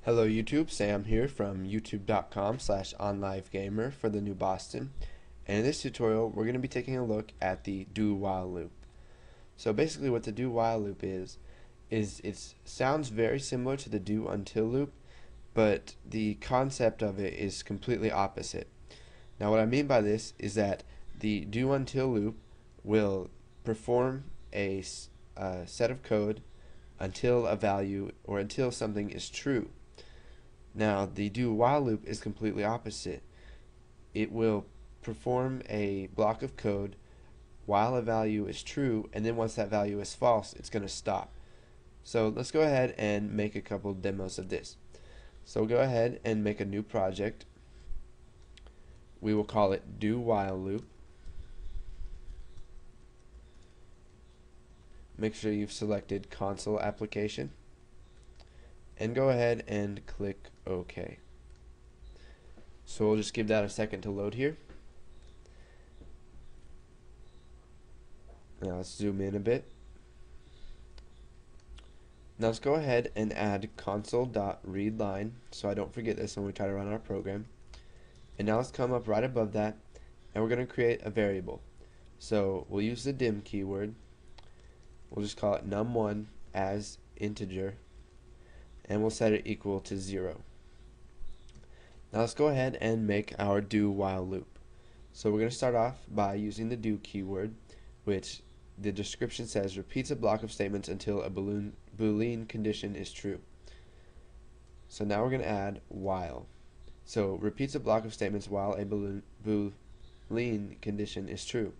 Hello YouTube, Sam here from youtube.com/onlivegamer for the new Boston. And in this tutorial we're going to be taking a look at the do while loop. So basically what the do while loop is it sounds very similar to the do until loop, but the concept of it is completely opposite. Now what I mean by this is that the do until loop will perform a set of code until a value or until something is true. Now, the do while loop is completely opposite. It will perform a block of code while a value is true, and then once that value is false, it's going to stop. So let's go ahead and make a couple demos of this. So we'll go ahead and make a new project. We will call it do while loop. Make sure you've selected console application and go ahead and click OK. So we'll just give that a second to load here. Now let's zoom in a bit. Now let's go ahead and add console.readline so I don't forget this when we try to run our program. And now let's come up right above that and we're going to create a variable. So we'll use the dim keyword. We'll just call it num1 as integer and we'll set it equal to 0. Now let's go ahead and make our do while loop. So we're going to start off by using the do keyword, which the description says repeats a block of statements until a Boolean condition is true. So now we're going to add while. So repeats a block of statements while a Boolean condition is true.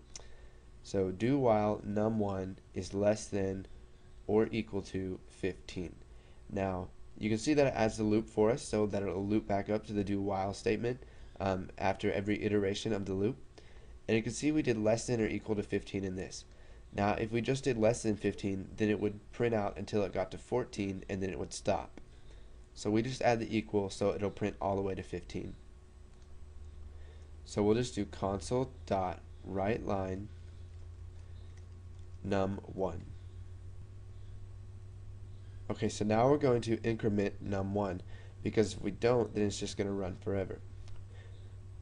So do while num1 is less than or equal to 15. Now you can see that it adds the loop for us so that it will loop back up to the do while statement after every iteration of the loop. And you can see we did less than or equal to 15 in this. Now if we just did less than 15, then it would print out until it got to 14 and then it would stop. So we just add the equal so it'll print all the way to 15. So we'll just do console.writeLine num1. Okay, so now we're going to increment num1 because if we don't, then it's just going to run forever.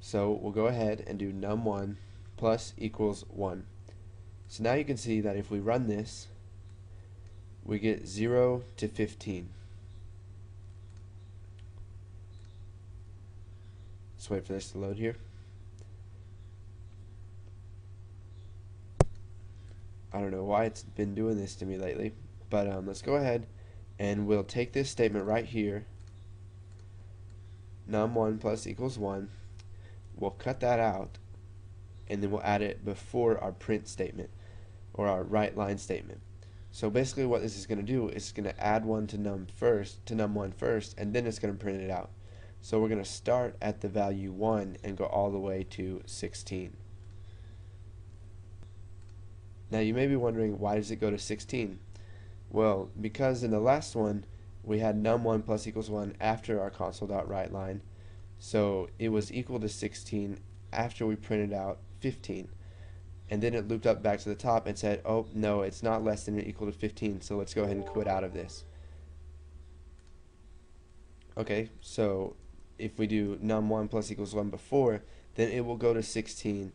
So we'll go ahead and do num1 plus equals 1. So now you can see that if we run this, we get 0 to 15. Let's wait for this to load here. I don't know why it's been doing this to me lately, but let's go ahead and we'll take this statement right here, num1 plus equals 1. We'll cut that out and then we'll add it before our print statement or our write line statement. So basically what this is going to do is it's going to add 1 to num1 first, and then it's going to print it out. So we're going to start at the value 1 and go all the way to 16. Now you may be wondering, why does it go to 16? Well, because in the last one we had num1 plus equals 1 after our console.writeLine, so it was equal to 16 after we printed out 15, and then it looped up back to the top and said, oh no, it's not less than or equal to 15, so let's go ahead and quit out of this. Okay, so if we do num1 plus equals 1 before, then it will go to 16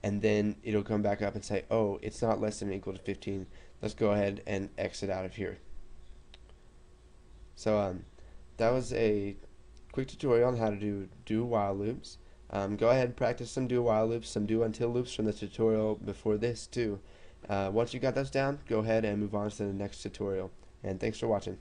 and then it'll come back up and say, oh, it's not less than or equal to 15. Let's go ahead and exit out of here. So that was a quick tutorial on how to do while loops. Go ahead and practice some do while loops, some do until loops from the tutorial before this too. Once you got those down, go ahead and move on to the next tutorial. And thanks for watching.